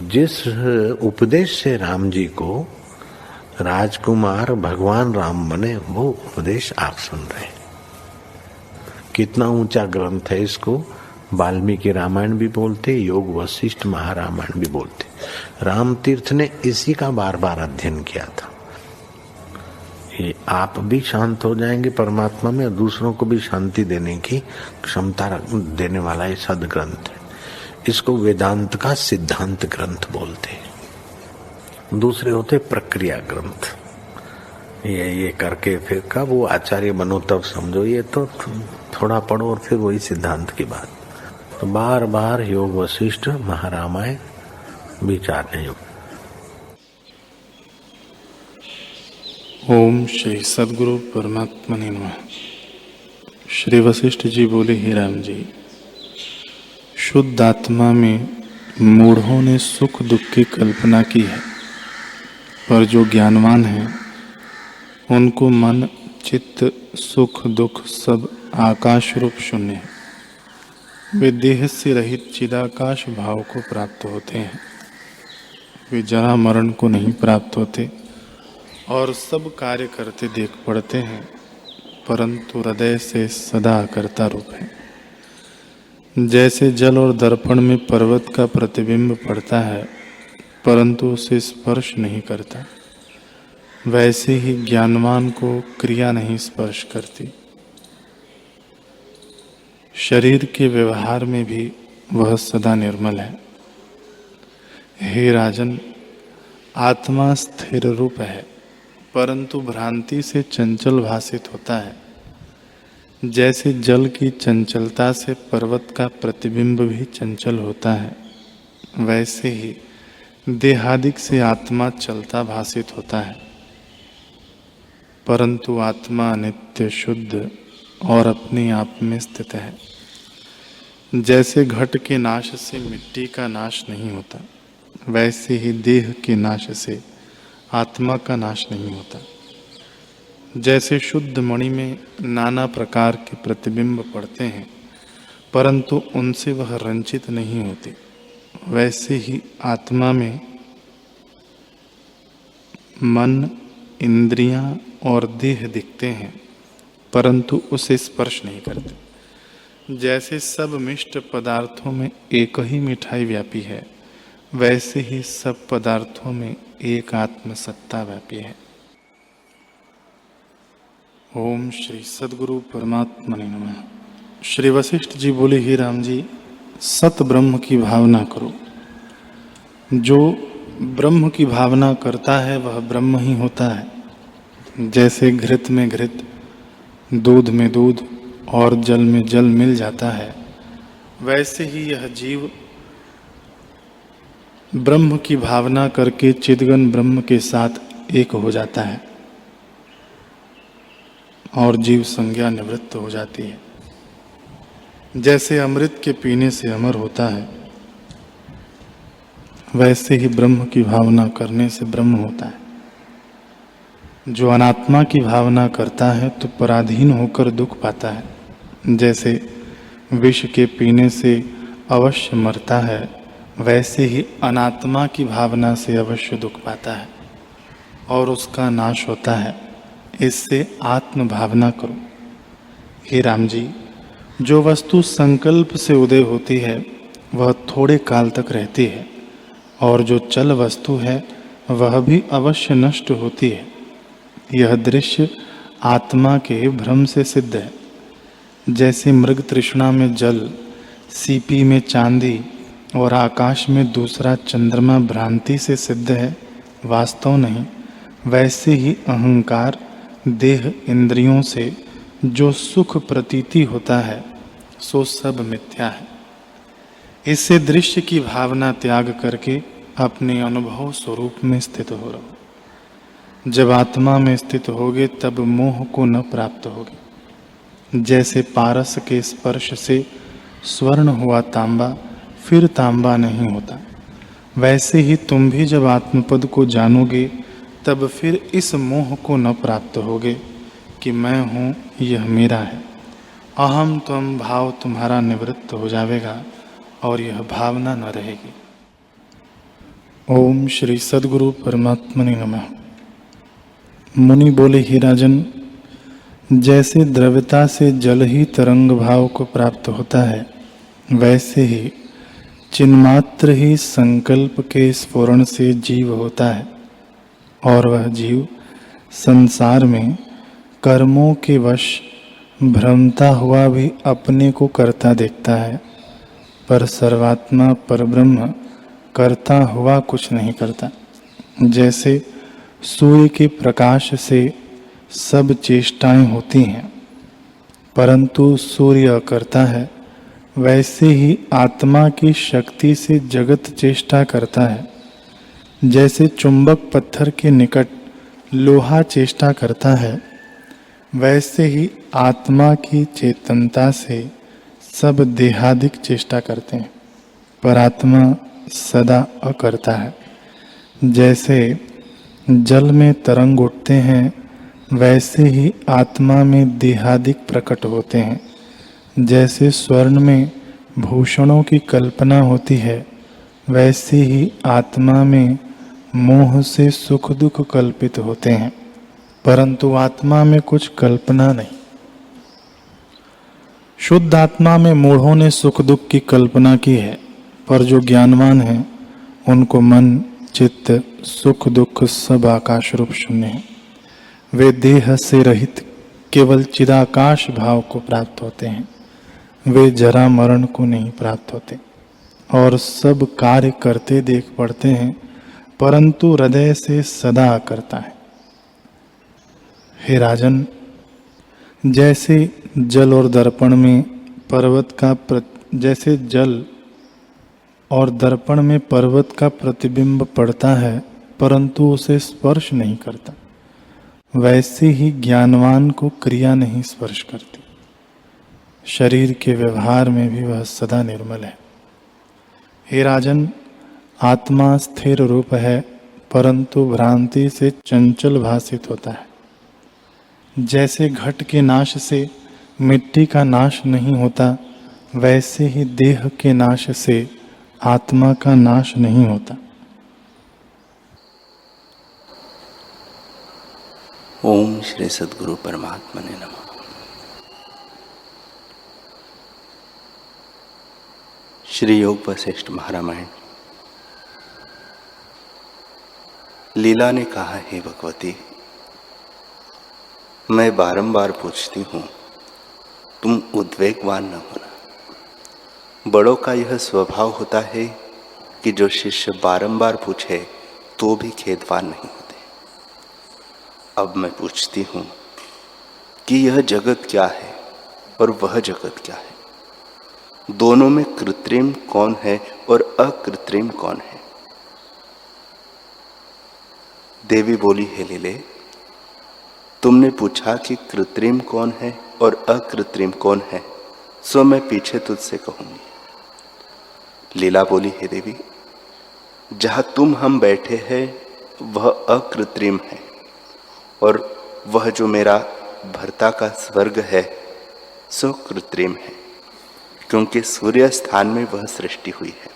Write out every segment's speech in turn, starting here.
जिस उपदेश से राम जी को राजकुमार भगवान राम बने, वो उपदेश आप सुन रहे हैं। कितना ऊंचा ग्रंथ है, इसको वाल्मीकि रामायण भी बोलते, योग वशिष्ठ महारामायण भी बोलते। राम तीर्थ ने इसी का बार बार अध्ययन किया था। ये आप भी शांत हो जाएंगे परमात्मा में, और दूसरों को भी शांति देने की क्षमता देने वाला ये सदग्रंथ है। इसको वेदांत का सिद्धांत ग्रंथ बोलते हैं। दूसरे होते प्रक्रिया ग्रंथ। ये करके फिर कब वो आचार्य बनो तब समझो, ये तो थोड़ा पढ़ो और फिर वही सिद्धांत की बात। तो बार बार योग वशिष्ठ महारामायण विचारने योग। ओम श्री सद्गुरु परमात्मने नमः। श्री वशिष्ठ जी बोले, हे राम जी, शुद्ध आत्मा में मूढ़ों ने सुख दुख की कल्पना की है, पर जो ज्ञानवान हैं उनको मन चित्त सुख दुख सब आकाश रूप शून्य है। वे देह से रहित चिदाकाश भाव को प्राप्त होते हैं। वे जरा मरण को नहीं प्राप्त होते और सब कार्य करते देख पड़ते हैं, परंतु हृदय से सदा कर्ता रूप है। जैसे जल और दर्पण में पर्वत का प्रतिबिंब पड़ता है परंतु उसे स्पर्श नहीं करता, वैसे ही ज्ञानवान को क्रिया नहीं स्पर्श करती। शरीर के व्यवहार में भी वह सदा निर्मल है। हे राजन, आत्मा स्थिर रूप है परंतु भ्रांति से चंचल भासित होता है। जैसे जल की चंचलता से पर्वत का प्रतिबिंब भी चंचल होता है, वैसे ही देहादिक से आत्मा चलता भासित होता है, परंतु आत्मा नित्य शुद्ध और अपने आप में स्थित है। जैसे घट के नाश से मिट्टी का नाश नहीं होता, वैसे ही देह के नाश से आत्मा का नाश नहीं होता। जैसे शुद्ध मणि में नाना प्रकार के प्रतिबिंब पड़ते हैं परंतु उनसे वह रंजित नहीं होती, वैसे ही आत्मा में मन इंद्रियां और देह दिखते हैं परंतु उसे स्पर्श नहीं करते। जैसे सब मिष्ट पदार्थों में एक ही मिठाई व्यापी है, वैसे ही सब पदार्थों में एक आत्म सत्ता व्यापी है। ओम श्री सद्गुरु परमात्मने नमः। श्री वशिष्ठ जी बोले, हे राम जी, सत ब्रह्म की भावना करो। जो ब्रह्म की भावना करता है वह ब्रह्म ही होता है। जैसे घृत में घृत, दूध में दूध और जल में जल मिल जाता है, वैसे ही यह जीव ब्रह्म की भावना करके चिदघन ब्रह्म के साथ एक हो जाता है और जीव संज्ञा निवृत्त हो जाती है। जैसे अमृत के पीने से अमर होता है, वैसे ही ब्रह्म की भावना करने से ब्रह्म होता है। जो अनात्मा की भावना करता है तो पराधीन होकर दुख पाता है। जैसे विष के पीने से अवश्य मरता है, वैसे ही अनात्मा की भावना से अवश्य दुख पाता है और उसका नाश होता है। इससे आत्म भावना करो। हे राम जी, जो वस्तु संकल्प से उदय होती है वह थोड़े काल तक रहती है, और जो चल वस्तु है वह भी अवश्य नष्ट होती है। यह दृश्य आत्मा के भ्रम से सिद्ध है। जैसे मृग तृष्णा में जल, सीपी में चांदी और आकाश में दूसरा चंद्रमा भ्रांति से सिद्ध है, वास्तव नहीं, वैसे ही अहंकार देह इंद्रियों से जो सुख प्रतीति होता है सो सब मिथ्या है। इससे दृश्य की भावना त्याग करके अपने अनुभव स्वरूप में स्थित हो रहो। जब आत्मा में स्थित होगे तब मोह को न प्राप्त होगे। जैसे पारस के स्पर्श से स्वर्ण हुआ तांबा फिर तांबा नहीं होता, वैसे ही तुम भी जब आत्मपद को जानोगे तब फिर इस मोह को न प्राप्त होगे कि मैं हूँ, यह मेरा है। अहम त्वम भाव तुम्हारा निवृत्त हो जाएगा और यह भावना न रहेगी। ओम श्री सद्गुरु परमात्मने नमः। मुनि बोले, हे राजन, जैसे द्रव्यता से जल ही तरंग भाव को प्राप्त होता है, वैसे ही चिन्मात्र ही संकल्प के स्फुरण से जीव होता है, और वह जीव संसार में कर्मों के वश भ्रमता हुआ भी अपने को करता देखता है, पर सर्वात्मा परब्रह्म करता हुआ कुछ नहीं करता। जैसे सूर्य के प्रकाश से सब चेष्टाएं होती हैं, परंतु सूर्य करता है, वैसे ही आत्मा की शक्ति से जगत चेष्टा करता है। जैसे चुंबक पत्थर के निकट लोहा चेष्टा करता है, वैसे ही आत्मा की चेतनता से सब देहादिक चेष्टा करते हैं, पर आत्मा सदा अकर्ता है। जैसे जल में तरंग उठते हैं, वैसे ही आत्मा में देहादिक प्रकट होते हैं। जैसे स्वर्ण में भूषणों की कल्पना होती है, वैसे ही आत्मा में मोह से सुख दुख कल्पित होते हैं, परंतु आत्मा में कुछ कल्पना नहीं। शुद्ध आत्मा में मूढ़ों ने सुख दुख की कल्पना की है, पर जो ज्ञानवान हैं उनको मन चित्त सुख दुख सब आकाश रूप शून्य है। वे देह से रहित केवल चिदाकाश भाव को प्राप्त होते हैं। वे जरा मरण को नहीं प्राप्त होते और सब कार्य करते देख पड़ते हैं, परंतु हृदय से सदा करता है। हे राजन, जैसे जल और दर्पण में पर्वत का जैसे जल और दर्पण में पर्वत का प्रतिबिंब पड़ता है, परंतु उसे स्पर्श नहीं करता, वैसे ही ज्ञानवान को क्रिया नहीं स्पर्श करती। शरीर के व्यवहार में भी वह सदा निर्मल है। हे राजन, आत्मा स्थिर रूप है, परंतु भ्रांति से चंचल भासित होता है। जैसे घट के नाश से मिट्टी का नाश नहीं होता, वैसे ही देह के नाश से आत्मा का नाश नहीं होता। ओम श्री सद्गुरु परमात्मने नमः। श्री योग वशिष्ठ महारामायण। लीला ने कहा, हे भगवती, मैं बारंबार पूछती हूँ, तुम उद्वेगवान न होना। बड़ों का यह स्वभाव होता है कि जो शिष्य बारंबार पूछे तो भी खेदवान नहीं होते। अब मैं पूछती हूँ कि यह जगत क्या है और वह जगत क्या है? दोनों में कृत्रिम कौन है और अकृत्रिम कौन है? देवी बोली, हे लीले, तुमने पूछा कि कृत्रिम कौन है और अकृत्रिम कौन है, सो मैं पीछे तुझसे कहूंगी। लीला बोली, हे देवी, जहां तुम हम बैठे हैं वह अकृत्रिम है, और वह जो मेरा भर्ता का स्वर्ग है सो कृत्रिम है, क्योंकि सूर्य स्थान में वह सृष्टि हुई है।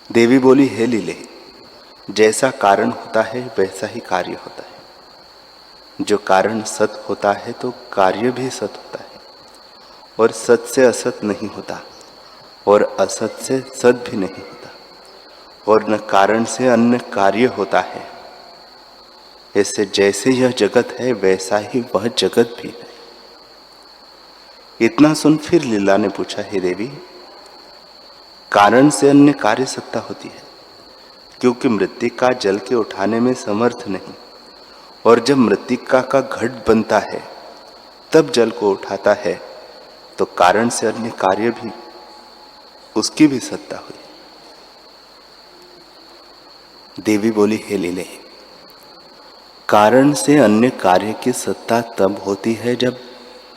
देवी बोली, हे लीले, जैसा कारण होता है वैसा ही कार्य होता है। जो कारण सत होता है तो कार्य भी सत होता है, और सत से असत नहीं होता और असत से सत भी नहीं होता, और न कारण से अन्य कार्य होता है। ऐसे जैसे यह जगत है वैसा ही वह जगत भी है। इतना सुन फिर लीला ने पूछा, हे देवी, कारण से अन्य कार्य सत्ता होती है, क्योंकि मृत्तिका जल के उठाने में समर्थ नहीं, और जब मृत्तिका का घट बनता है तब जल को उठाता है, तो कारण से अन्य कार्य भी उसकी भी सत्ता हुई। देवी बोली, हे लीले, कारण से अन्य कार्य की सत्ता तब होती है जब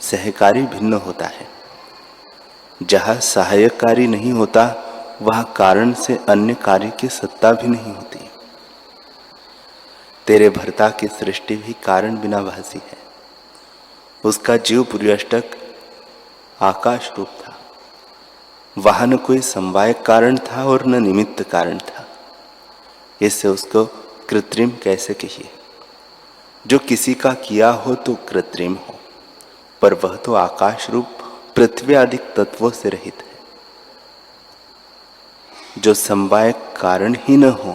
सहकारी भिन्न होता है। जहाँ सहायक कार्य नहीं होता वह कारण से अन्य कार्य की सत्ता भी नहीं होती। तेरे भर्ता की सृष्टि भी कारण बिना भासी है। उसका जीव पुर्यष्टक आकाश रूप था। वहाँ न कोई समवायक कारण था और न निमित्त कारण था। इससे उसको कृत्रिम कैसे कहिए? जो किसी का किया हो तो कृत्रिम हो, पर वह तो आकाश रूप पृथ्वी आदि तत्वों से रहित है। जो समवाय कारण ही न हो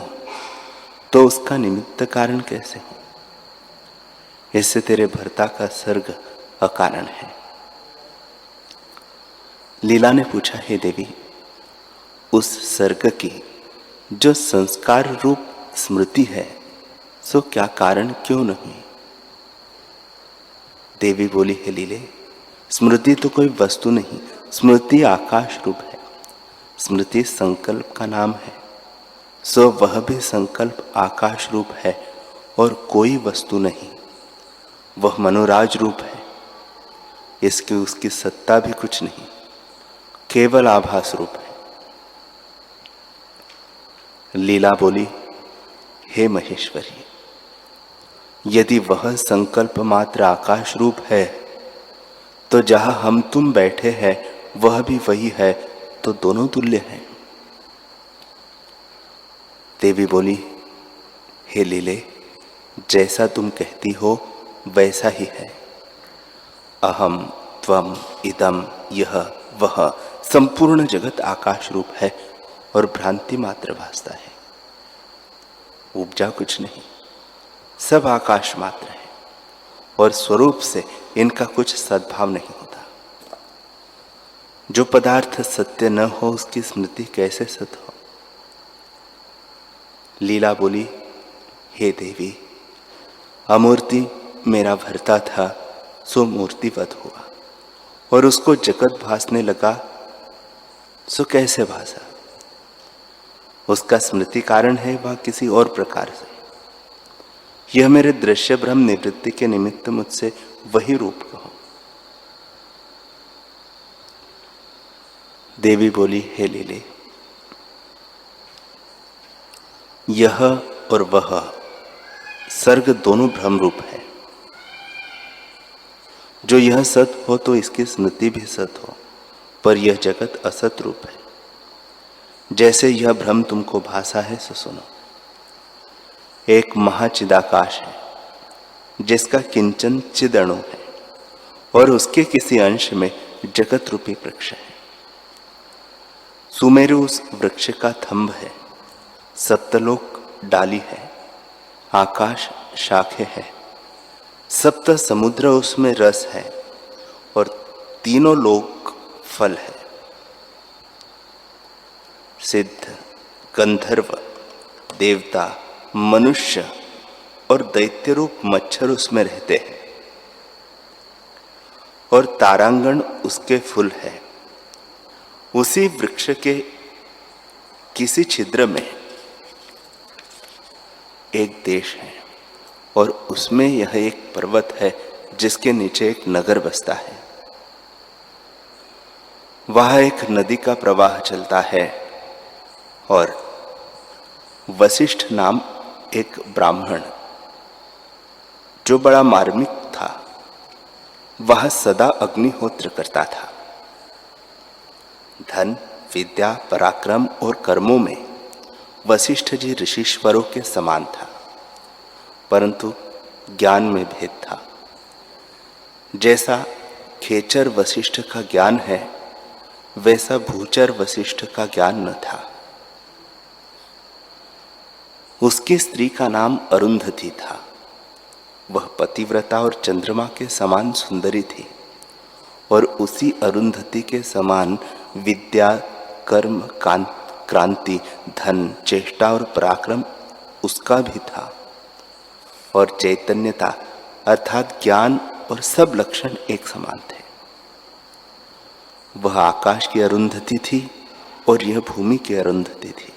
तो उसका निमित्त कारण कैसे हो? इससे तेरे भर्ता का सर्ग अकारण है। लीला ने पूछा, हे देवी, उस सर्ग की जो संस्कार रूप स्मृति है, सो क्या कारण क्यों नहीं? देवी बोली, हे लीले, स्मृति तो कोई वस्तु नहीं, स्मृति आकाश रूप है। स्मृति संकल्प का नाम है, सो वह भी संकल्प आकाश रूप है और कोई वस्तु नहीं। वह मनोराज रूप है, इसकी उसकी सत्ता भी कुछ नहीं, केवल आभास रूप है। लीला बोली, हे महेश्वरी, यदि वह संकल्प मात्र आकाश रूप है तो जहां हम तुम बैठे हैं वह भी वही है, तो दोनों तुल्य हैं। देवी बोली, हे लीले, जैसा तुम कहती हो वैसा ही है। अहम त्वम इदम यह वह संपूर्ण जगत आकाश रूप है और भ्रांति मात्र भासता है। उपजा कुछ नहीं, सब आकाश मात्र है और स्वरूप से इनका कुछ सद्भाव नहीं होता। जो पदार्थ सत्य न हो उसकी स्मृति कैसे सत हो? लीला बोली, हे देवी, अमूर्ति मेरा भरता था सो मूर्तिवत हुआ और उसको जगत भासने लगा, सो कैसे भासा? उसका स्मृति कारण है वह किसी और प्रकार से। यह मेरे दृश्य भ्रम निवृत्ति के निमित्त मुझसे वही रूप कहो। देवी बोली, हे लीले, यह और वह सर्ग दोनों भ्रम रूप है। जो यह सत हो तो इसकी स्मृति भी सत हो, पर यह जगत असत रूप है। जैसे यह भ्रम तुमको भासा है सो सुनो। एक महाचिदाकाश है जिसका किंचन चिदणु है और उसके किसी अंश में जगत रूपी वृक्ष है। सुमेरु उस वृक्ष का थंभ है, सप्तलोक डाली है, आकाश शाखे है, सप्त समुद्र उसमें रस है और तीनों लोक फल है। सिद्ध, गंधर्व, देवता, मनुष्य और दैत्य रूप मच्छर उसमें रहते हैं और तारांगण उसके फूल है। उसी वृक्ष के किसी छिद्र में एक देश है और उसमें यह एक पर्वत है जिसके नीचे एक नगर बसता है। वहां एक नदी का प्रवाह चलता है और वशिष्ठ नाम एक ब्राह्मण, जो बड़ा मार्मिक था, वह सदा अग्निहोत्र करता था। धन, विद्या, पराक्रम और कर्मों में वशिष्ठ जी ऋषीश्वरों के समान था, परंतु ज्ञान में भेद था। जैसा खेचर वशिष्ठ का ज्ञान है, वैसा भूचर वशिष्ठ का ज्ञान न था। उसकी स्त्री का नाम अरुंधति था। वह पतिव्रता और चंद्रमा के समान सुंदरी थी और उसी अरुंधति के समान विद्या, कर्म, क्रांति, धन, चेष्टा और पराक्रम उसका भी था और चैतन्यता अर्थात ज्ञान और सब लक्षण एक समान थे। वह आकाश की अरुंधति थी और यह भूमि की अरुंधति थी।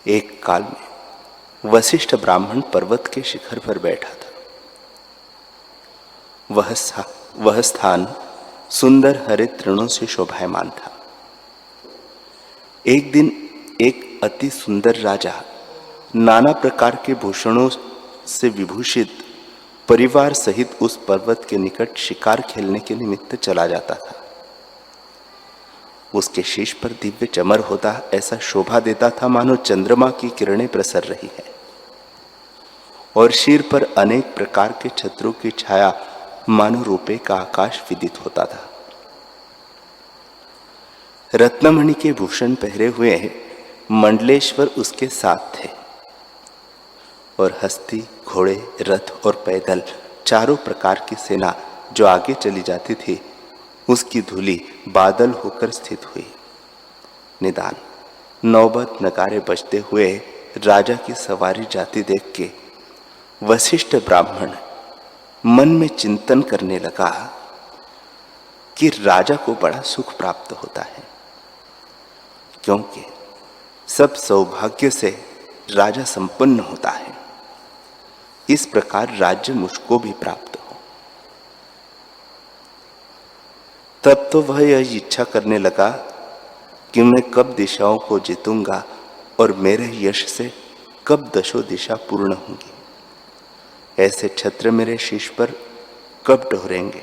एक काल में वशिष्ठ ब्राह्मण पर्वत के शिखर पर बैठा था। वह स्थान सुंदर हरे तृणों से शोभायमान था। एक दिन एक अति सुंदर राजा नाना प्रकार के भूषणों से विभूषित परिवार सहित उस पर्वत के निकट शिकार खेलने के निमित्त चला जाता था। उसके शीश पर दिव्य चमर होता, ऐसा शोभा देता था मानो चंद्रमा की किरणें प्रसर रही है, और शीर पर अनेक प्रकार के छत्रों की छाया मानो रूपे का आकाश विदित होता था। रत्नमणि के भूषण पहरे हुए मंडलेश्वर उसके साथ थे, और हस्ती, घोड़े, रथ और पैदल चारों प्रकार की सेना जो आगे चली जाती थी, उसकी धूलि बादल होकर स्थित हुई। निदान नौबत नगारे बजते हुए राजा की सवारी जाती देख के वशिष्ठ ब्राह्मण मन में चिंतन करने लगा कि राजा को बड़ा सुख प्राप्त होता है, क्योंकि सब सौभाग्य से राजा संपन्न होता है। इस प्रकार राज्य मुझको भी प्राप्त हो। तब तो वह यह इच्छा करने लगा कि मैं कब दिशाओं को जीतूंगा और मेरे यश से कब दशों दिशा पूर्ण होंगी। ऐसे छत्र मेरे शीश पर कब डोरेंगे,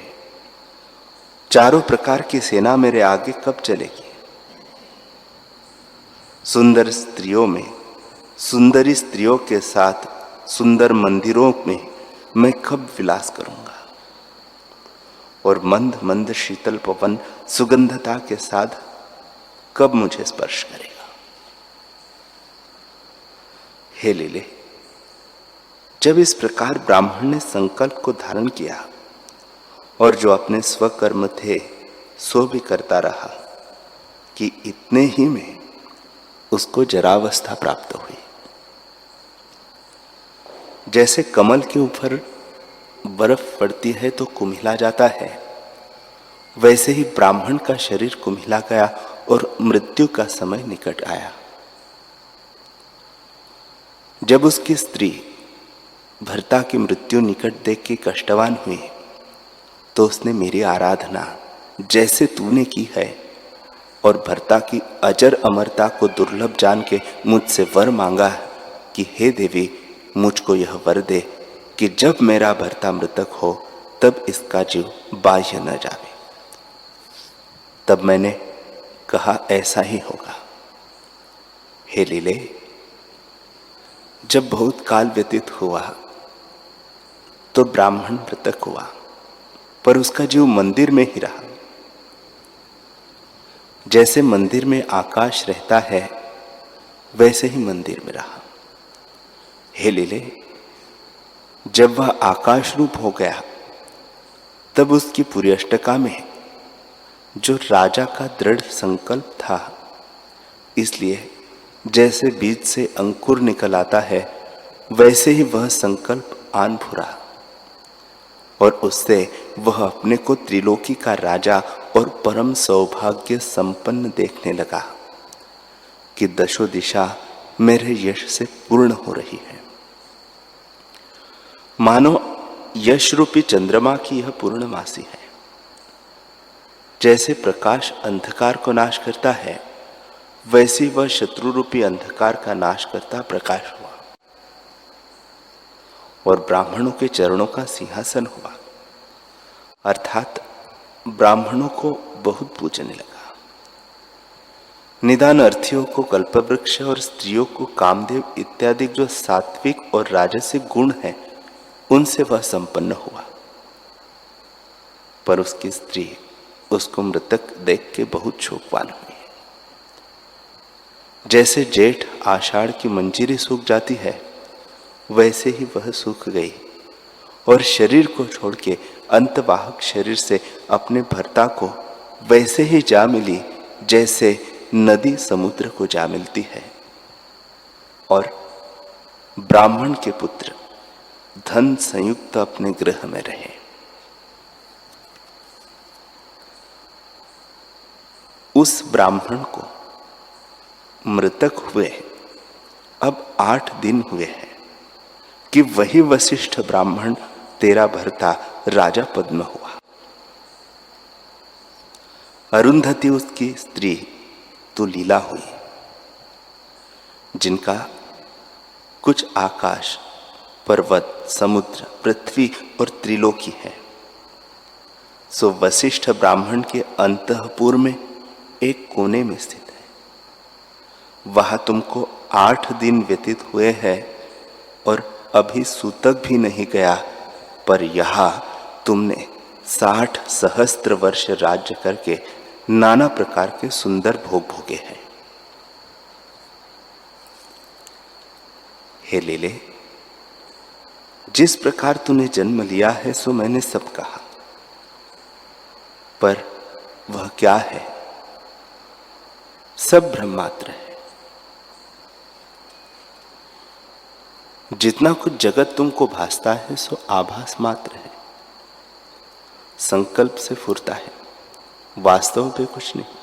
चारों प्रकार की सेना मेरे आगे कब चलेगी। सुंदर स्त्रियों में सुंदरी स्त्रियों के साथ सुंदर मंदिरों में मैं कब विलास करूंगा, और मंद मंद शीतल पवन सुगंधता के साथ कब मुझे स्पर्श करेगा। हे लीले, जब इस प्रकार ब्राह्मण ने संकल्प को धारण किया और जो अपने स्वकर्म थे सो भी करता रहा कि इतने ही में उसको जरावस्था प्राप्त हुई। जैसे कमल के ऊपर बर्फ पड़ती है तो कुम्हिला जाता है, वैसे ही ब्राह्मण का शरीर कुम्हिला गया और मृत्यु का समय निकट आया। जब उसकी स्त्री भर्ता की मृत्यु निकट देख के कष्टवान हुई, तो उसने मेरी आराधना जैसे तूने की है और भर्ता की अजर अमरता को दुर्लभ जान के मुझसे वर मांगा कि हे देवी, मुझको यह वर दे कि जब मेरा भर्ता मृतक हो तब इसका जीव बाह्य न जावे। तब मैंने कहा ऐसा ही होगा। हे लीले, जब बहुत काल व्यतीत हुआ तो ब्राह्मण मृतक हुआ, पर उसका जीव मंदिर में ही रहा। जैसे मंदिर में आकाश रहता है वैसे ही मंदिर में रहा। हे लीले, जब वह आकाश रूप हो गया तब उसकी पूरी अष्टका में जो राजा का दृढ़ संकल्प था, इसलिए जैसे बीज से अंकुर निकल आता है वैसे ही वह संकल्प आन फुरा, और उससे वह अपने को त्रिलोकी का राजा और परम सौभाग्य संपन्न देखने लगा कि दशों दिशा मेरे यश से पूर्ण हो रही है। मानो यश रूपी चंद्रमा की यह पूर्णमासी है। जैसे प्रकाश अंधकार को नाश करता है, वैसे वह शत्रु रूपी अंधकार का नाश करता प्रकाश हुआ और ब्राह्मणों के चरणों का सिंहासन हुआ, अर्थात ब्राह्मणों को बहुत पूजने लगा। निदान अर्थियों को कल्पवृक्ष और स्त्रियों को कामदेव इत्यादि जो सात्विक और राजसिक गुण हैं, उनसे वह संपन्न हुआ। पर उसकी स्त्री उसको मृतक देख के बहुत शोकवान हुई। जैसे जेठ आषाढ़ की मंजीरी सूख जाती है, वैसे ही वह सूख गई और शरीर को छोड़ के अंतवाहक शरीर से अपने भर्ता को वैसे ही जा मिली जैसे नदी समुद्र को जा मिलती है। और ब्राह्मण के पुत्र धन संयुक्त अपने गृह में रहे। उस ब्राह्मण को मृतक हुए अब 8 दिन हुए हैं कि वही वशिष्ठ ब्राह्मण तेरा भर्ता राजा पद में हुआ। अरुंधति उसकी स्त्री तो लीला हुई, जिनका कुछ आकाश, पर्वत, समुद्र, पृथ्वी और त्रिलोकी है। सो वशिष्ठ ब्राह्मण के अंतःपुर में एक कोने में स्थित है। वहां तुमको 8 दिन व्यतीत हुए हैं और अभी सूतक भी नहीं गया, पर यहां तुमने 60 सहस्त्र वर्ष राज्य करके नाना प्रकार के सुंदर भोग भोगे हैं। हे लीले, जिस प्रकार तूने जन्म लिया है सो मैंने सब कहा, पर वह क्या है? सब भ्रम मात्र है। जितना कुछ जगत तुमको भासता है सो आभास मात्र है, संकल्प से फुरता है, वास्तव में कुछ नहीं।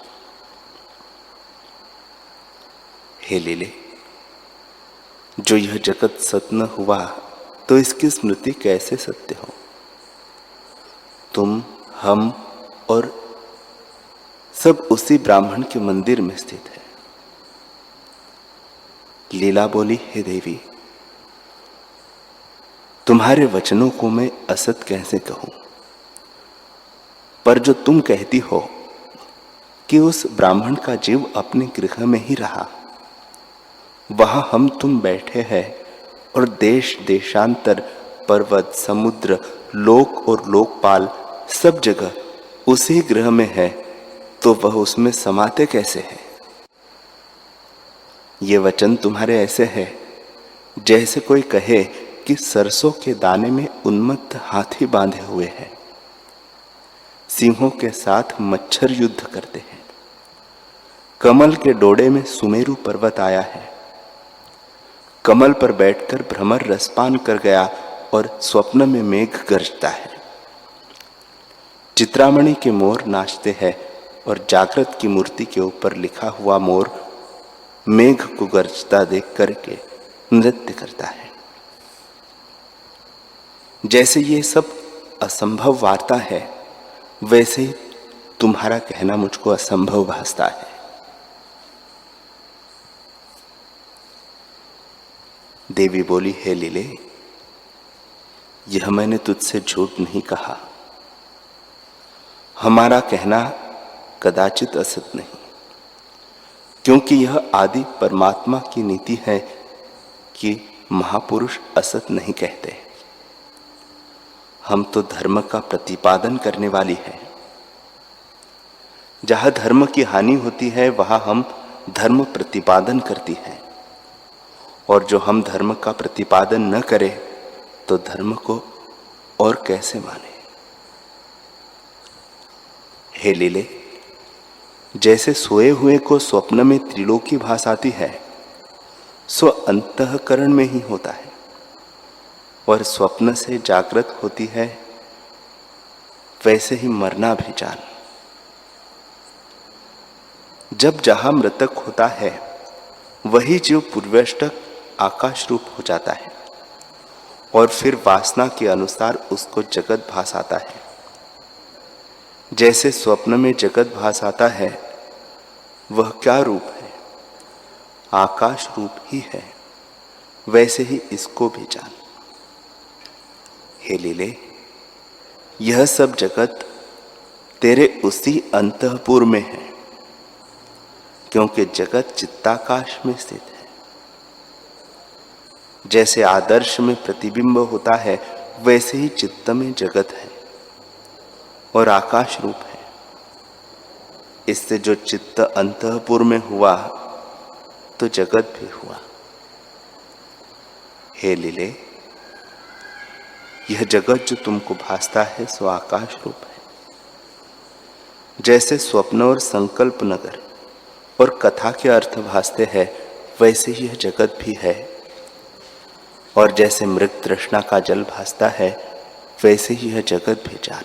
हे लीले, जो यह जगत सत्य न हुआ तो इसकी स्मृति कैसे सत्य हो? तुम, हम और सब उसी ब्राह्मण के मंदिर में स्थित है। लीला बोली, हे देवी, तुम्हारे वचनों को मैं असत कैसे कहूं? पर जो तुम कहती हो कि उस ब्राह्मण का जीव अपने गृह में ही रहा, वहां हम तुम बैठे हैं और देश देशांतर, पर्वत, समुद्र, लोक और लोकपाल सब जगह उसी गृह में है, तो वह उसमें समाते कैसे है? ये वचन तुम्हारे ऐसे है जैसे कोई कहे कि सरसों के दाने में उन्मत्त हाथी बांधे हुए हैं, सिंहों के साथ मच्छर युद्ध करते हैं, कमल के डोडे में सुमेरु पर्वत आया है, कमल पर बैठकर भ्रमर रसपान कर गया और स्वप्न में मेघ गरजता है, चित्रामणि के मोर नाचते हैं और जागृत की मूर्ति के ऊपर लिखा हुआ मोर मेघ को गरजता देख करके नृत्य करता है। जैसे ये सब असंभव वार्ता है, वैसे ही तुम्हारा कहना मुझको असंभव भासता है। देवी बोली, हे लीले, यह मैंने तुझसे झूठ नहीं कहा। हमारा कहना कदाचित असत नहीं, क्योंकि यह आदि परमात्मा की नीति है कि महापुरुष असत नहीं कहते। हम तो धर्म का प्रतिपादन करने वाली है। जहां धर्म की हानि होती है वहां हम धर्म प्रतिपादन करती हैं, और जो हम धर्म का प्रतिपादन न करें तो धर्म को और कैसे माने? हे लीले, जैसे सोए हुए को स्वप्न में त्रिलोकी भास आती है, सो अंतःकरण में ही होता है, और स्वप्न से जागृत होती है, वैसे ही मरना भी जान। जब जहां मृतक होता है वही जीव पूर्वष्टक आकाश रूप हो जाता है, और फिर वासना के अनुसार उसको जगत भास आता है। जैसे स्वप्न में जगत भास आता है, वह क्या रूप है? आकाश रूप ही है, वैसे ही इसको भी जान। हे लीले, यह सब जगत तेरे उसी अंतःपुर में है, क्योंकि जगत चित्ताकाश में स्थित है। जैसे आदर्श में प्रतिबिंब होता है, वैसे ही चित्त में जगत है और आकाश रूप है। इससे जो चित्त अंतःपुर में हुआ तो जगत भी हुआ। हे लीले, यह जगत जो तुमको भासता है सो आकाश रूप है। जैसे स्वप्न और संकल्प नगर और कथा के अर्थ भासते हैं, वैसे ही यह जगत भी है। और जैसे मृग तृष्णा का जल भासता है, वैसे ही यह जगत भी जान।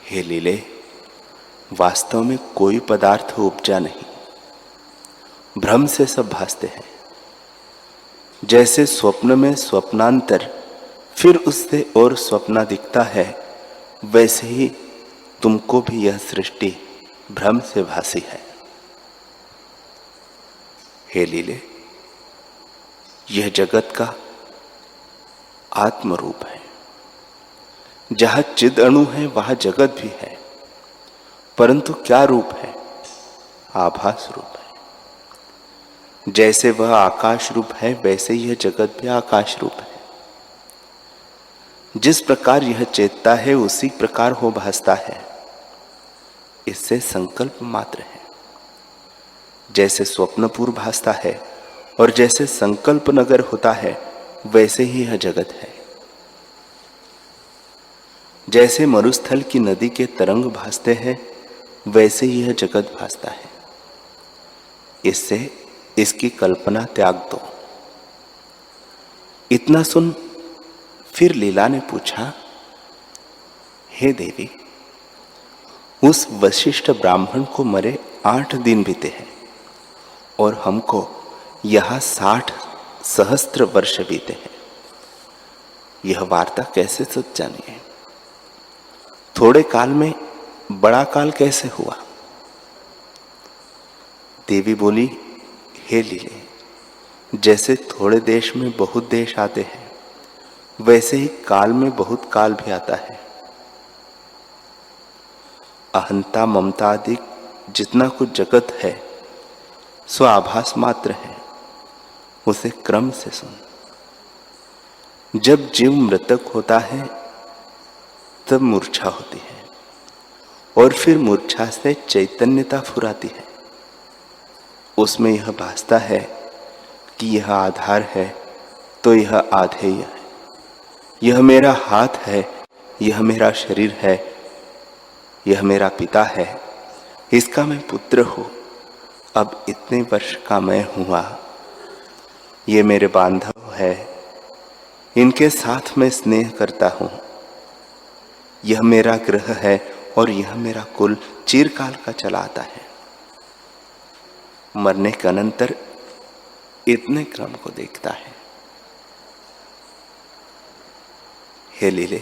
हे लीले, वास्तव में कोई पदार्थ उपजा नहीं, भ्रम से सब भासते हैं। जैसे स्वप्न में स्वप्नांतर, फिर उससे और स्वप्न दिखता है, वैसे ही तुमको भी यह सृष्टि भ्रम से भासी है। हे लीले, यह जगत का आत्म रूप है। जहां चिद अणु है वहां जगत भी है, परंतु क्या रूप है? आभास रूप है। जैसे वह आकाश रूप है वैसे यह जगत भी आकाश रूप है। जिस प्रकार यह चेतता है उसी प्रकार हो भासता है। इससे संकल्प मात्र है। जैसे स्वप्नपूर्व भासता है और जैसे संकल्प नगर होता है वैसे ही यह जगत है। जैसे मरुस्थल की नदी के तरंग भासते हैं वैसे ही यह जगत भासता है। इससे इसकी कल्पना त्याग दो। इतना सुन फिर लीला ने पूछा, हे देवी, उस वशिष्ठ ब्राह्मण को मरे 8 दिन बीते हैं और हमको यहाँ 60 सहस्त्र वर्ष बीते हैं। यह वार्ता कैसे सच जानी है? थोड़े काल में बड़ा काल कैसे हुआ? देवी बोली, हे लीले, जैसे थोड़े देश में बहुत देश आते हैं वैसे ही काल में बहुत काल भी आता है। अहंता ममता आदि जितना कुछ जगत है सो आभास मात्र है। उसे क्रम से सुन। जब जीव मृतक होता है तब मूर्छा होती है और फिर मूर्छा से चैतन्यता फुराती है। उसमें यह भासता है कि यह आधार है तो यह आधेय है। यह मेरा हाथ है, यह मेरा शरीर है, यह मेरा पिता है, इसका मैं पुत्र हूं। अब इतने वर्ष का मैं हुआ। ये मेरे बांधव है, इनके साथ मैं स्नेह करता हूं। यह मेरा ग्रह है और यह मेरा कुल चिरकाल का चला आता है। मरने के अनंतर इतने क्रम को देखता है। हे लीले,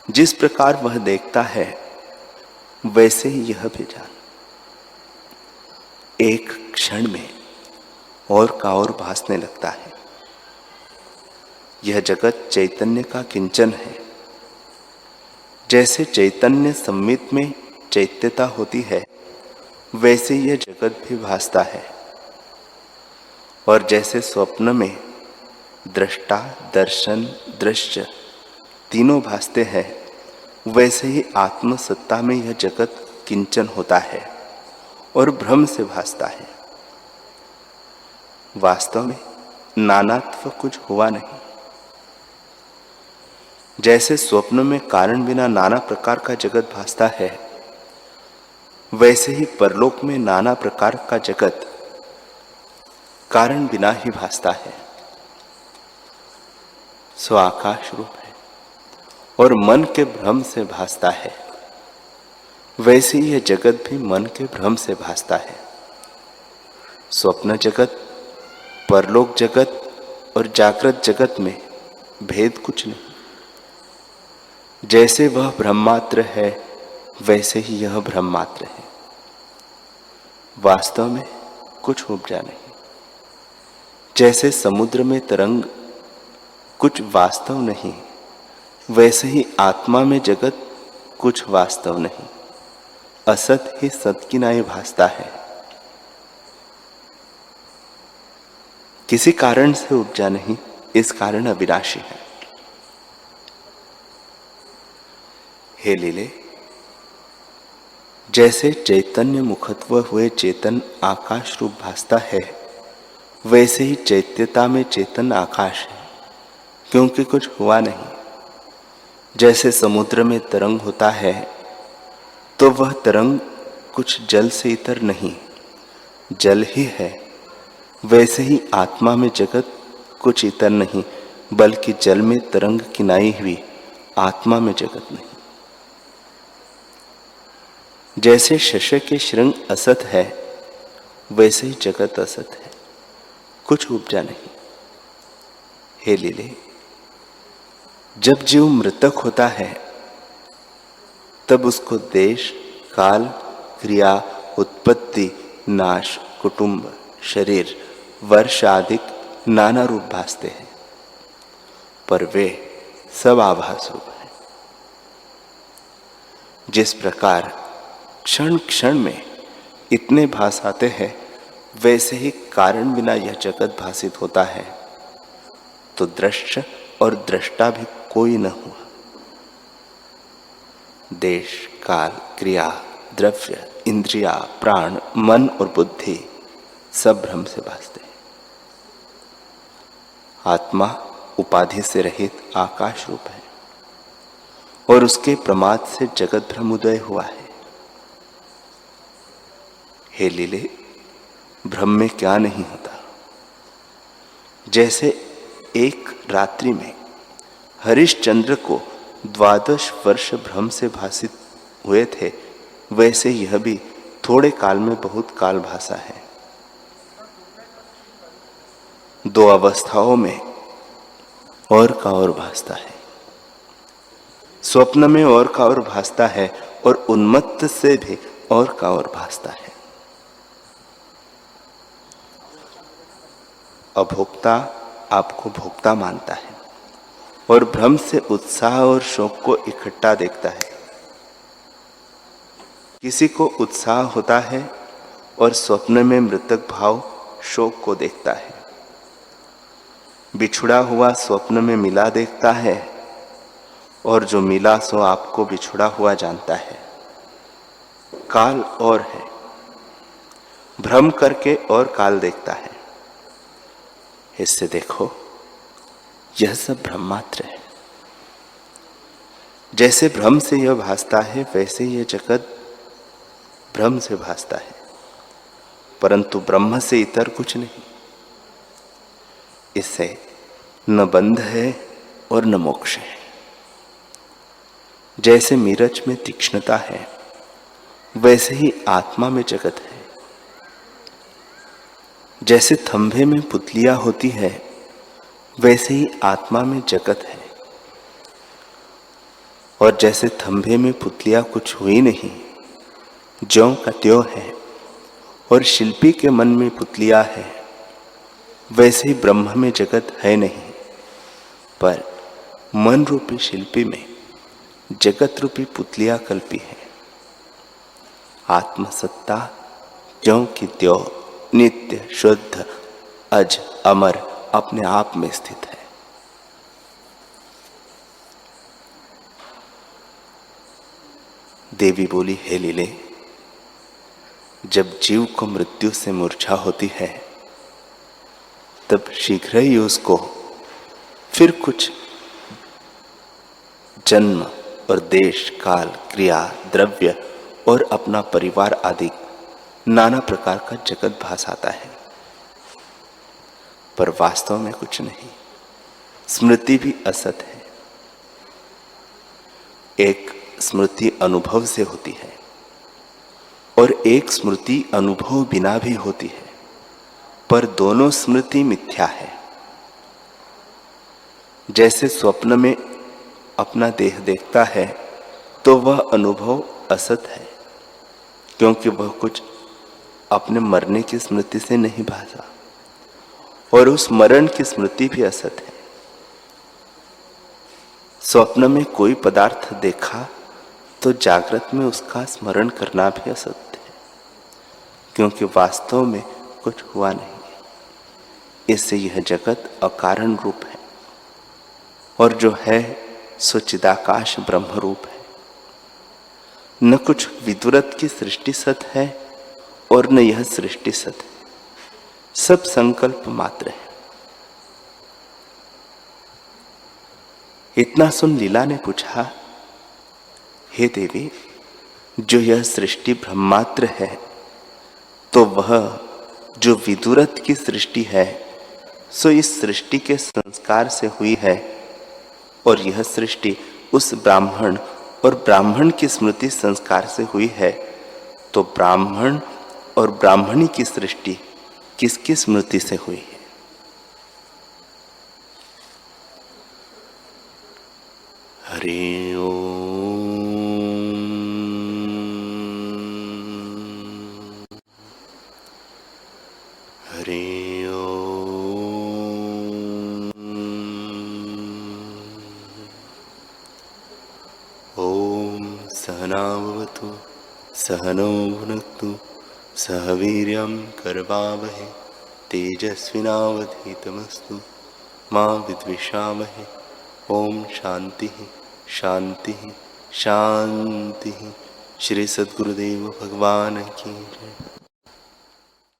जिस प्रकार वह देखता है वैसे ही यह भी जान। एक क्षण में और का और भासने लगता है। यह जगत चैतन्य का किंचन है। जैसे चैतन्य सम्मित में चैत्यता होती है वैसे यह जगत भी भासता है। और जैसे स्वप्न में दृष्टा, दर्शन, दृश्य तीनों भासते हैं वैसे ही आत्म सत्ता में यह जगत किंचन होता है और भ्रम से भासता है। वास्तव में नानात्व कुछ हुआ नहीं। जैसे स्वप्न में कारण बिना नाना प्रकार का जगत भासता है वैसे ही परलोक में नाना प्रकार का जगत कारण बिना ही भासता है। सो आकाश रूप है और मन के भ्रम से भासता है। वैसे ही यह जगत भी मन के भ्रम से भासता है। स्वप्न जगत, परलोक जगत और जागृत जगत में भेद कुछ नहीं। जैसे वह ब्रह्मात्र है वैसे ही यह ब्रह्मात्र है। वास्तव में कुछ उपजा नहीं। जैसे समुद्र में तरंग कुछ वास्तव नहीं वैसे ही आत्मा में जगत कुछ वास्तव नहीं। असत ही सत की नाई भासता है। किसी कारण से उपजा नहीं, इस कारण अविनाशी है। हे लीले, जैसे चैतन्य मुखत्व हुए चेतन आकाश रूप भासता है वैसे ही चैत्यता में चेतन आकाश है, क्योंकि कुछ हुआ नहीं। जैसे समुद्र में तरंग होता है तो वह तरंग कुछ जल से इतर नहीं, जल ही है। वैसे ही आत्मा में जगत कुछ इतर नहीं, बल्कि जल में तरंग किनाई हुई आत्मा में जगत नहीं। जैसे शशक के श्रृंग असत है वैसे ही जगत असत है, कुछ उपजा नहीं। हे लीले, जब जीव मृतक होता है तब उसको देश, काल, क्रिया, उत्पत्ति, नाश, कुटुंब, शरीर, वर्ष आदि नाना रूप भासते हैं, पर वे सब आभास रूप हैं। जिस प्रकार क्षण क्षण में इतने भास आते हैं, वैसे ही कारण बिना यह जगत भासित होता है, तो दृश्य और दृष्टा भी कोई न हुआ। देश, काल, क्रिया, द्रव्य, इंद्रिया, प्राण, मन और बुद्धि सब भ्रम से भासते हैं। आत्मा उपाधि से रहित आकाश रूप है और उसके प्रमाद से जगत भ्रम उदय हुआ है। हे लीले, भ्रम में क्या नहीं होता। जैसे एक रात्रि में हरिश्चंद्र को 12 वर्ष भ्रम से भासित हुए थे, वैसे यह भी थोड़े काल में बहुत काल भासा है। दो अवस्थाओं में और का और भासता है। स्वप्न में और का और भासता है और उन्मत्त से भी और का और भासता है। अभोक्ता आपको भोक्ता मानता है और भ्रम से उत्साह और शोक को इकट्ठा देखता है। किसी को उत्साह होता है और स्वप्न में मृतक भाव शोक को देखता है। बिछुड़ा हुआ स्वप्न में मिला देखता है और जो मिला सो आपको बिछुड़ा हुआ जानता है। काल और है, भ्रम करके और काल देखता है। इससे देखो, यह सब भ्रम मात्र है। जैसे भ्रम से यह भासता है, वैसे यह जगत भ्रम से भासता है, परंतु ब्रह्म से इतर कुछ नहीं। इससे न बंध है और न मोक्ष है। जैसे मीरच में तीक्ष्णता है, वैसे ही आत्मा में जगत है। जैसे थंभे में पुतलियां होती है, वैसे ही आत्मा में जगत है। और जैसे थंभे में पुतलियां कुछ हुई नहीं, ज्यों का त्यों है, और शिल्पी के मन में पुतलियां है, वैसे ही ब्रह्म में जगत है नहीं, पर मन रूपी शिल्पी में जगत रूपी पुतलियां कल्पी है। आत्मसत्ता ज्यों की त्यों नित्य, शुद्ध, अज, अमर अपने आप में स्थित है। देवी बोली, हे लीले, जब जीव को मृत्यु से मूर्छा होती है, तब शीघ्र ही उसको फिर कुछ जन्म और देश, काल, क्रिया, द्रव्य और अपना परिवार आदि नाना प्रकार का जगत भास आता है, पर वास्तव में कुछ नहीं। स्मृति भी असत है। एक स्मृति अनुभव से होती है और एक स्मृति अनुभव बिना भी होती है, पर दोनों स्मृति मिथ्या है। जैसे स्वप्न में अपना देह देखता है, तो वह अनुभव असत है, क्योंकि वह कुछ अपने मरने की स्मृति से नहीं भासा, और उस मरण की स्मृति भी असत है। स्वप्न में कोई पदार्थ देखा तो जागृत में उसका स्मरण करना भी असत्य है, क्योंकि वास्तव में कुछ हुआ नहीं। इससे यह जगत अकारण रूप है, और जो है सो चिदाकाश ब्रह्म रूप है। न कुछ विदुरत की सृष्टि सत है और न यह सृष्टि सत है, सब संकल्प मात्र है। इतना सुन लीला ने पूछा, हे देवी, जो यह सृष्टि ब्रह्मात्र है, तो वह जो विदुरत की सृष्टि है, सो इस सृष्टि के संस्कार से हुई है, और यह सृष्टि उस ब्राह्मण और ब्राह्मण की स्मृति संस्कार से हुई है, तो ब्राह्मण और ब्राह्मणी की सृष्टि किसकी स्मृति से हुई है? हरि ओम। हरि ओम। सहना सहनो भुनक्तु सह वीर्यं करवावहै तेजस्विनावधीतमस्तु मा विद्विषावहै। ओम शांति शांति शांति। श्री सद्गुरुदेव भगवान की जय।